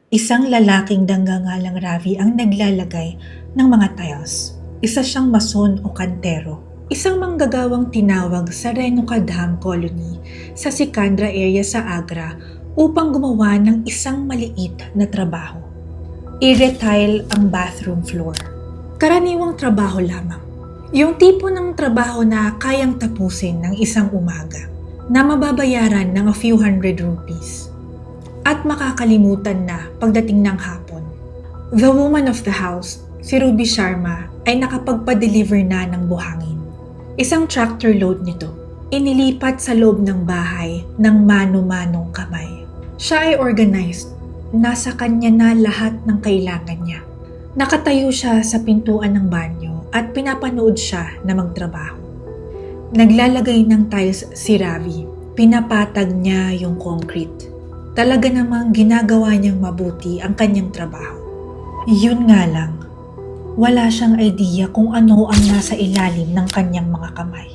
Isang lalaking danggangalang Ravi ang naglalagay ng mga tiles. Isa siyang mason o kantero. Isang manggagawang tinawag sa Renuka Dam Colony sa Sikandra area sa Agra upang gumawa ng isang maliit na trabaho. I-retile ang bathroom floor. Karaniwang trabaho lamang. Yung tipo ng trabaho na kayang tapusin ng isang umaga na mababayaran ng a few hundred rupees at makakalimutan na pagdating ng hapon. The woman of the house, si Ruby Sharma, ay nakapagpa-deliver na ng buhangin. Isang tractor load nito, inilipat sa loob ng bahay ng mano-manong kamay. Siya ay organized, nasa kanya na lahat ng kailangan niya. Nakatayo siya sa pintuan ng banyo at pinapanood siya na magtrabaho. Naglalagay ng tiles si Ravi, pinapatag niya yung concrete. Talaga namang ginagawa niyang mabuti ang kanyang trabaho. Yun nga lang, wala siyang idea kung ano ang nasa ilalim ng kanyang mga kamay.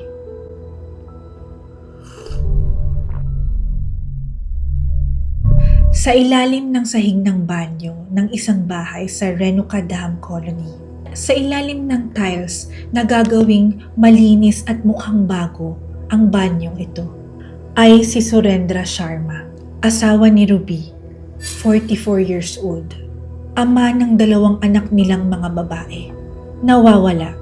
Sa ilalim ng sahig ng banyo ng isang bahay sa Renuka Dam Colony, sa ilalim ng tiles na gagawing malinis at mukhang bago ang banyong ito, ay si Surendra Sharma, asawa ni Ruby, 44 years old, ama ng 2 anak nilang mga babae. Nawawala,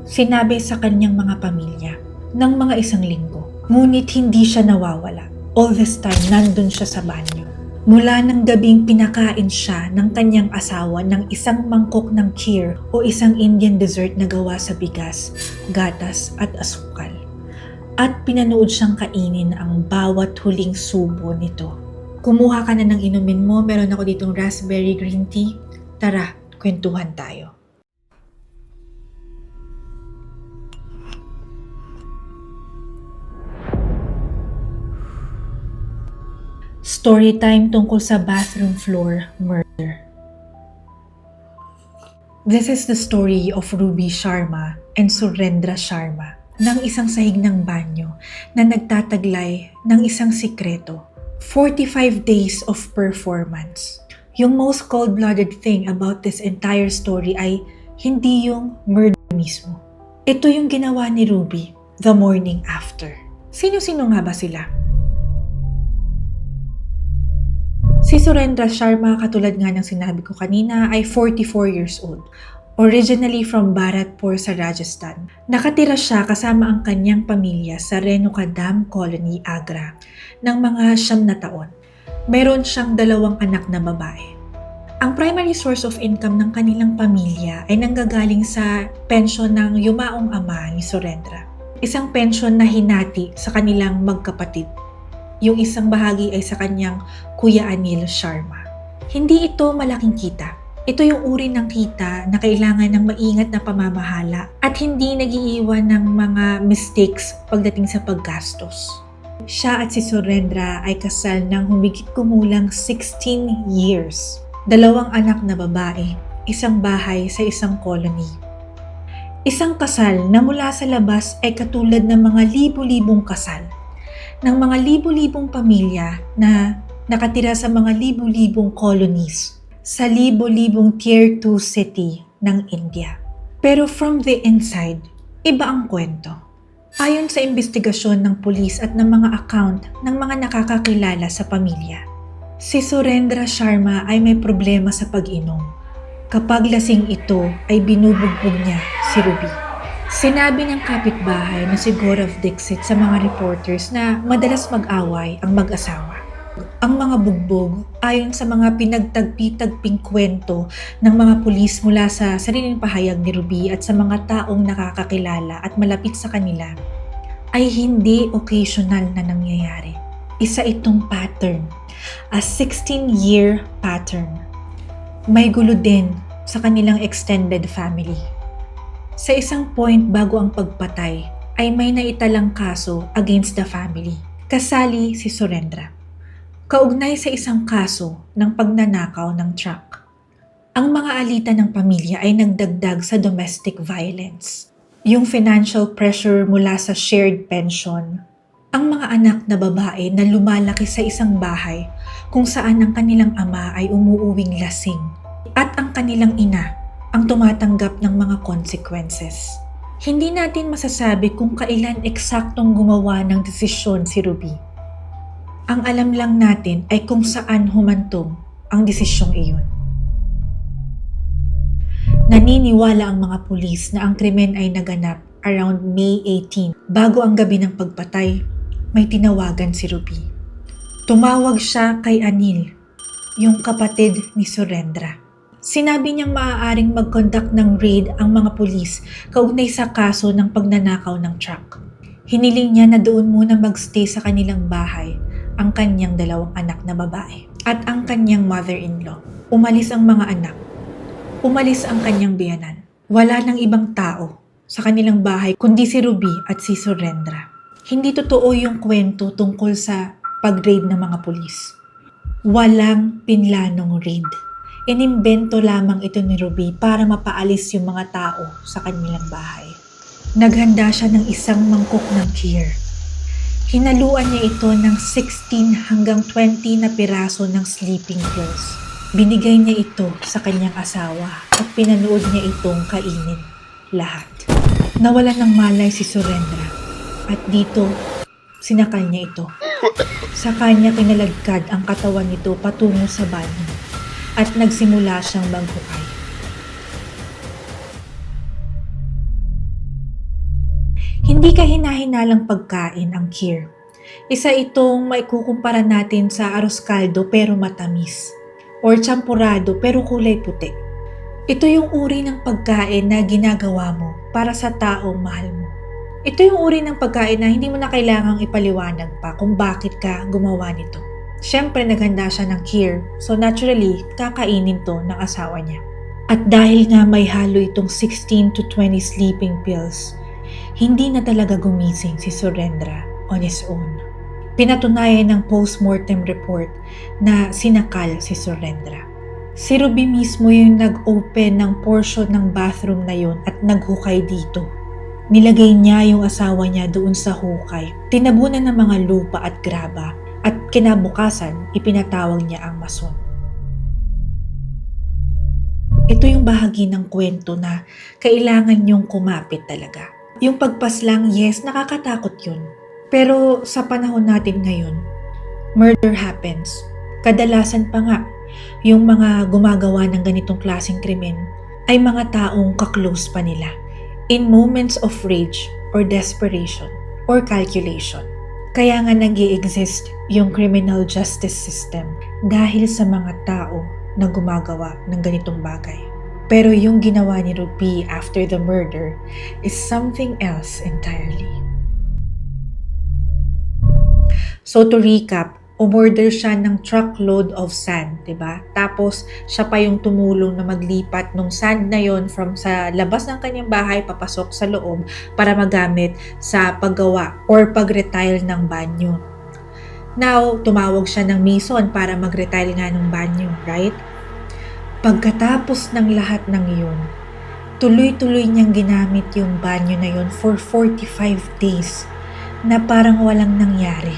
sinabi sa kanyang mga pamilya, ng mga 1 linggo. Ngunit hindi siya nawawala. All this time, nandun siya sa banyo. Mula ng gabing pinakain siya ng kanyang asawa ng isang mangkok ng kheer o isang Indian dessert na gawa sa bigas, gatas at asukal. At pinanood siyang kainin ang bawat huling subo nito. Kumuha ka na ng inumin mo, meron ako ditong raspberry green tea. Tara, kwentuhan tayo. Story time tungkol sa bathroom floor murder. This is the story of Ruby Sharma and Surendra Sharma ng isang sahig ng banyo na nagtataglay ng isang sikreto. 45 days of performance. Yung most cold-blooded thing about this entire story ay hindi yung murder mismo. Ito yung ginawa ni Ruby the morning after. Sino-sino nga ba sila? Si Surendra Sharma, katulad nga ng sinabi ko kanina, ay 44 years old. Originally from Bharatpur sa Rajasthan. Nakatira siya kasama ang kanyang pamilya sa Renuka Dam Colony, Agra, ng mga 9 na taon. Meron siyang 2 anak na babae. Ang primary source of income ng kanilang pamilya ay nanggagaling sa pensyon ng yumaong ama ni Surendra. Isang pensyon na hinati sa kanilang magkapatid. Yung isang bahagi ay sa kanyang Kuya Anil Sharma. Hindi ito malaking kita. Ito yung uri ng kita na kailangan ng maingat na pamamahala at hindi nagiiwan ng mga mistakes pagdating sa paggastos. Siya at si Surendra ay kasal ng humigit kumulang 16 years. 2 anak na babae, isang bahay sa isang colony. Isang kasal na mula sa labas ay katulad ng mga libu-libong kasal, ng mga libu-libong pamilya na nakatira sa mga libu-libong colonies, sa libo-libong Tier 2 city ng India. Pero from the inside, iba ang kwento. Ayon sa investigasyon ng pulis at ng mga account ng mga nakakakilala sa pamilya, si Surendra Sharma ay may problema sa pag-inom. Kapag lasing ito ay binubugbog niya si Ruby. Sinabi ng kapitbahay na si Gaurav Dixit sa mga reporters na madalas mag-away ang mag-asawa. Ang mga bugbog, ayon sa mga pinagtagpi-tagping kwento ng mga pulis mula sa sariling pahayag ni Ruby at sa mga taong nakakakilala at malapit sa kanila, ay hindi occasional na nangyayari. Isa itong pattern, a 16-year pattern. May gulo din sa kanilang extended family. Sa isang point bago ang pagpatay, ay may naitalang kaso against the family. Kasali si Surendra. Kaugnay sa isang kaso ng pagnanakaw ng truck. Ang mga alitan ng pamilya ay nagdagdag sa domestic violence. Yung financial pressure mula sa shared pension, Ang mga anak na babae na lumalaki sa isang bahay kung saan ang kanilang ama ay umuuwing lasing at ang kanilang ina ang tumatanggap ng mga consequences. Hindi natin masasabi kung kailan eksaktong gumawa ng desisyon si Ruby. Ang alam lang natin ay kung saan humantong ang desisyong iyon. Naniniwala ang mga pulis na ang krimen ay naganap around May 18. Bago ang gabi ng pagpatay, may tinawagan si Ruby. Tumawag siya kay Anil, yung kapatid ni Surendra. Sinabi niyang maaaring mag-conduct ng raid ang mga pulis kaugnay sa kaso ng pagnanakaw ng truck. Hiniling niya na doon muna magstay sa kanilang bahay ang kanyang 2 anak na babae at ang kanyang mother-in-law. Umalis ang mga anak. Umalis ang kanyang biyanan. Wala nang ibang tao sa kanilang bahay kundi si Ruby at si Surendra. Hindi totoo yung kwento tungkol sa pag-raid ng mga pulis. Walang pinlanong raid. Inimbento lamang ito ni Ruby para mapaalis yung mga tao sa kanilang bahay. Naghanda siya ng isang mangkok ng kheer. Hinaluan niya ito ng 16 hanggang 20 na piraso ng sleeping pills. Binigay niya ito sa kanyang asawa at pinanood niya itong kainin lahat. Nawalan ng malay si Surendra at dito sinakal niya ito. Sa kanya kinaladkad ang katawan nito patungo sa banyo at nagsimula siyang maghukay. Hindi kahina-hinalang pagkain ang kheer. Isa itong maikukumpara natin sa arroz caldo pero matamis or champurado pero kulay puti. Ito yung uri ng pagkain na ginagawa mo para sa taong mahal mo. Ito yung uri ng pagkain na hindi mo na kailangang ipaliwanag pa kung bakit ka gumawa nito. Siyempre naghanda siya ng kheer, so naturally kakainin to ng asawa niya. At dahil nga may halo itong 16 to 20 sleeping pills, hindi na talaga gumising si Surendra on his own. Pinatunayan ng post-mortem report na sinakal si Surendra. Si Ruby mismo yung nag-open ng portion ng bathroom na yun at naghukay dito. Nilagay niya yung asawa niya doon sa hukay. Tinabunan ng mga lupa at graba at kinabukasan ipinatawag niya ang mason. Ito yung bahagi ng kwento na kailangan niyong kumapit talaga. Yung pagpaslang, yes, nakakatakot yun. Pero sa panahon natin ngayon, murder happens. Kadalasan pa nga, yung mga gumagawa ng ganitong klaseng krimen ay mga taong kaklose pa nila in moments of rage or desperation or calculation. Kaya nga nag-i-exist yung criminal justice system dahil sa mga tao na gumagawa ng ganitong bagay. Pero yung ginawa ni Ruby after the murder is something else entirely. So to recap, umorder siya ng truckload of sand, diba? Tapos siya pa yung tumulong na maglipat ng sand na yon from sa labas ng kanyang bahay papasok sa loob para magamit sa paggawa or pag-retile ng banyo. Now, tumawag siya ng mason para mag-retile nga ng banyo, right? Pagkatapos ng lahat ng iyon, tuloy-tuloy niyang ginamit yung banyo na yon for 45 days na parang walang nangyari.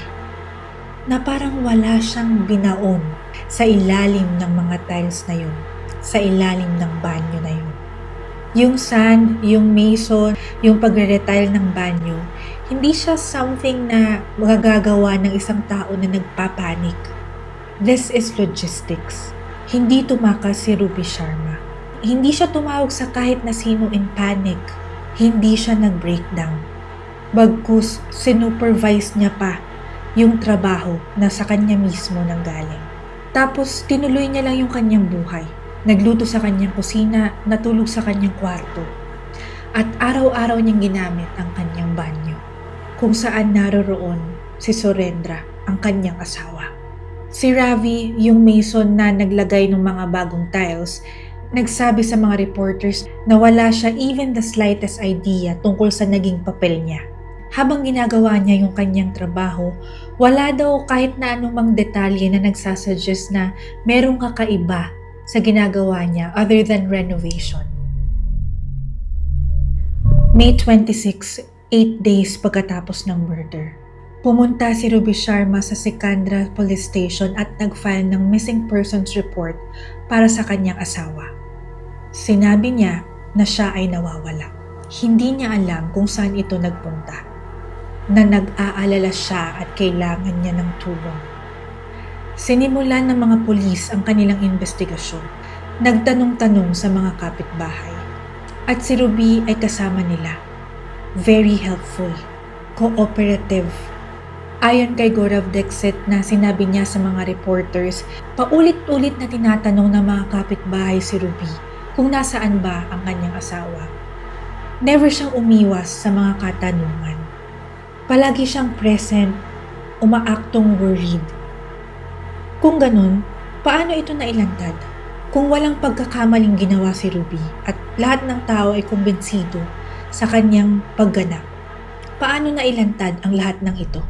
Na parang wala siyang binaon sa ilalim ng mga tiles na yun, sa ilalim ng banyo na yun. Yung sand, yung mason, yung pagre-retile ng banyo, hindi siya something na magagawa ng isang tao na nagpapanik. This is logistics. Hindi tumakas si Ruby Sharma. Hindi siya tumawag sa kahit na sino in panic. Hindi siya nag-breakdown. Bagkus, sinupervise niya pa yung trabaho na sa kanya mismo nanggaling. Tapos tinuloy niya lang yung kanyang buhay. Nagluto sa kanyang kusina, natulog sa kanyang kwarto. At araw-araw niyang ginamit ang kanyang banyo, kung saan naroroon si Surendra, ang kanyang asawa. Si Ravi, yung mason na naglagay ng mga bagong tiles, nagsabi sa mga reporters na wala siya even the slightest idea tungkol sa naging papel niya. Habang ginagawa niya yung kanyang trabaho, wala daw kahit na anumang detalye na nagsasuggest na merong kakaiba sa ginagawa niya other than renovation. May 26, 8 days pagkatapos ng murder. Pumunta si Ruby Sharma sa Sikandra Police Station at nag-file ng missing persons report para sa kanyang asawa. Sinabi niya na siya ay nawawala. Hindi niya alam kung saan ito nagpunta, na nag-aalala siya at kailangan niya ng tulong. Sinimulan ng mga pulis ang kanilang investigasyon. Nagtanong-tanong sa mga kapitbahay. At si Ruby ay kasama nila. Very helpful, cooperative. Ayon kay Gaurav Dixit na sinabi niya sa mga reporters, paulit-ulit na tinatanong ng mga kapitbahay si Ruby kung nasaan ba ang kanyang asawa. Never siyang umiwas sa mga katanungan. Palagi siyang present, umaaktong worried. Kung ganun, paano ito nailantad? Kung walang pagkakamaling ginawa si Ruby at lahat ng tao ay kumbensido sa kanyang pagganap, paano nailantad ang lahat ng ito?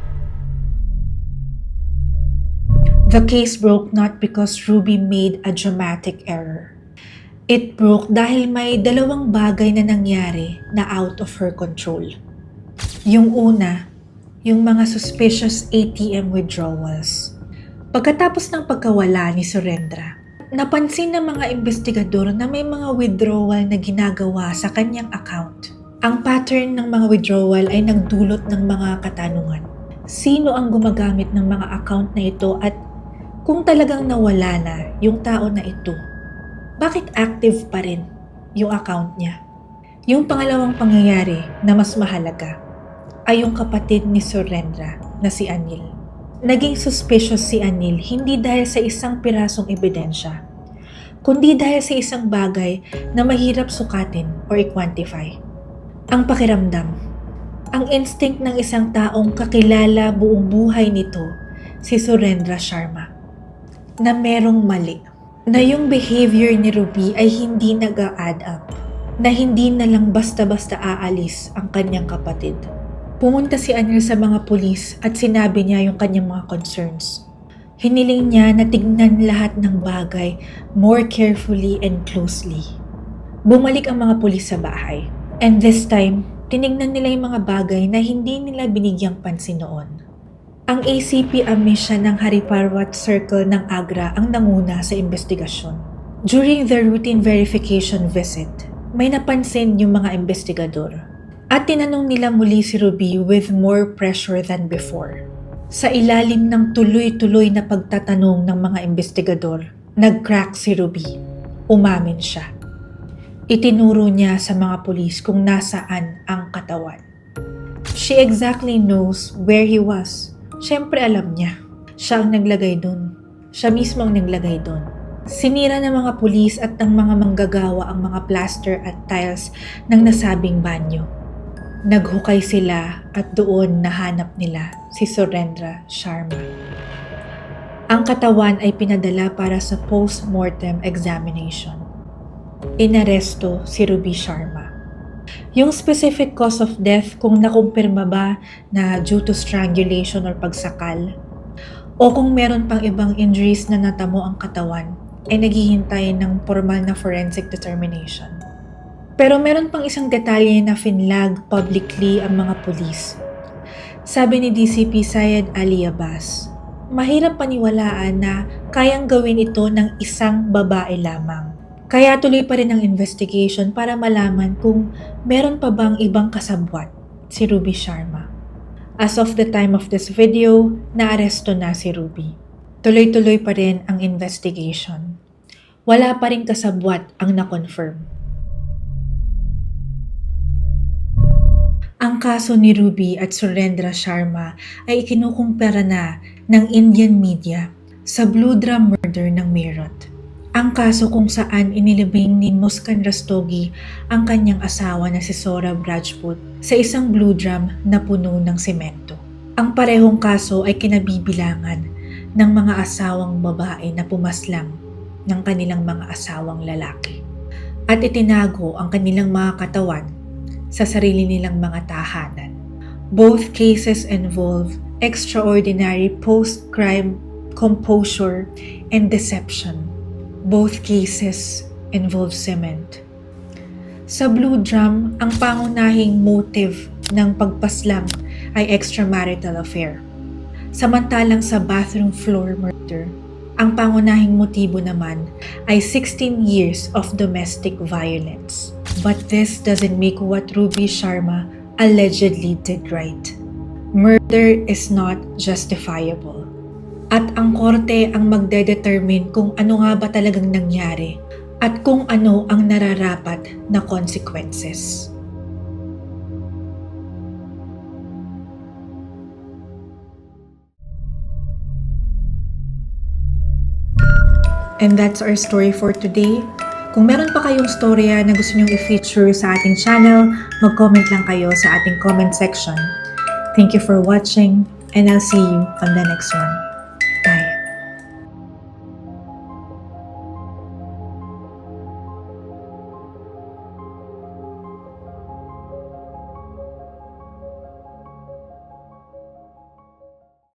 The case broke not because Ruby made a dramatic error. It broke dahil may dalawang bagay na nangyari na out of her control. Yung una, yung mga suspicious ATM withdrawals. Pagkatapos ng pagkawala ni Surendra, napansin ng mga investigador na may mga withdrawal na ginagawa sa kanyang account. Ang pattern ng mga withdrawal ay nagdulot ng mga katanungan. Sino ang gumagamit ng mga account na ito at kung talagang nawala na yung tao na ito, bakit active pa rin yung account niya? Yung pangalawang pangyayari na mas mahalaga ay yung kapatid ni Surendra na si Anil. Naging suspicious si Anil hindi dahil sa isang pirasong ebidensya, kundi dahil sa isang bagay na mahirap sukatin or i-quantify. Ang pakiramdam, ang instinct ng isang taong kakilala buong buhay nito, si Surendra Sharma, na merong mali, na yung behavior ni Ruby ay hindi nag-a-add up, na hindi na lang basta-basta aalis ang kanyang kapatid. Pumunta si Anil sa mga pulis at sinabi niya yung kanyang mga concerns. Hiniling niya na tignan lahat ng bagay more carefully and closely. Bumalik ang mga pulis sa bahay. And this time, tinignan nila yung mga bagay na hindi nila binigyang pansin noon. Ang ACP Amisha ng Hariparwat Circle ng Agra ang nanguna sa investigasyon. During the routine verification visit, may napansin yung mga investigador. At tinanong nila muli si Ruby with more pressure than before. Sa ilalim ng tuloy-tuloy na pagtatanong ng mga investigador, nag-crack si Ruby. Umamin siya. Itinuro niya sa mga pulis kung nasaan ang katawan. She exactly knows where he was. Siyempre alam niya. Siya ang naglagay dun. Siya mismo ang naglagay dun. Sinira ng mga pulis at ng mga manggagawa ang mga plaster at tiles ng nasabing banyo. Naghukay sila at doon nahanap nila si Surendra Sharma. Ang katawan ay pinadala para sa post-mortem examination. Inaresto si Ruby Sharma. Yung specific cause of death kung nakumpirma ba na due to strangulation or pagsakal o kung meron pang ibang injuries na natamo ang katawan ay naghihintay ng formal na forensic determination. Pero meron pang isang detalye na finlag publicly ang mga pulis. Sabi ni DCP Syed Ali Abbas, mahirap paniwalaan na kayang gawin ito ng isang babae lamang. Kaya tuloy pa rin ang investigation para malaman kung meron pa bang ibang kasabwat si Ruby Sharma. As of the time of this video, naaresto na si Ruby. Tuloy-tuloy pa rin ang investigation. Wala pa rin kasabwat ang na-confirm. Ang kaso ni Ruby at Surendra Sharma ay ikinukumpara na ng Indian media sa Blue Drum murder ng Meerut. Ang kaso kung saan inilibing ni Muskan Rastogi ang kanyang asawa na si Saurabh Rajput sa isang blue drum na puno ng semento. Ang parehong kaso ay kinabibilangan ng mga asawang babae na pumaslang ng kanilang mga asawang lalaki at itinago ang kanilang mga katawan sa sarili nilang mga tahanan. Both cases involve extraordinary post-crime composure and deception. Both cases involve cement. Sa Blue Drum, ang pangunahing motive ng pagpaslang ay extramarital affair. Samantalang sa bathroom floor murder, ang pangunahing motibo naman ay 16 years of domestic violence. But this doesn't make what Ruby Sharma allegedly did right. Murder is not justifiable. At ang korte ang magdedetermine kung ano nga ba talagang nangyari at kung ano ang nararapat na consequences. And that's our story for today. Kung meron pa kayong storya na gusto nyong i-feature sa ating channel, mag-comment lang kayo sa ating comment section. Thank you for watching, and I'll see you on the next one.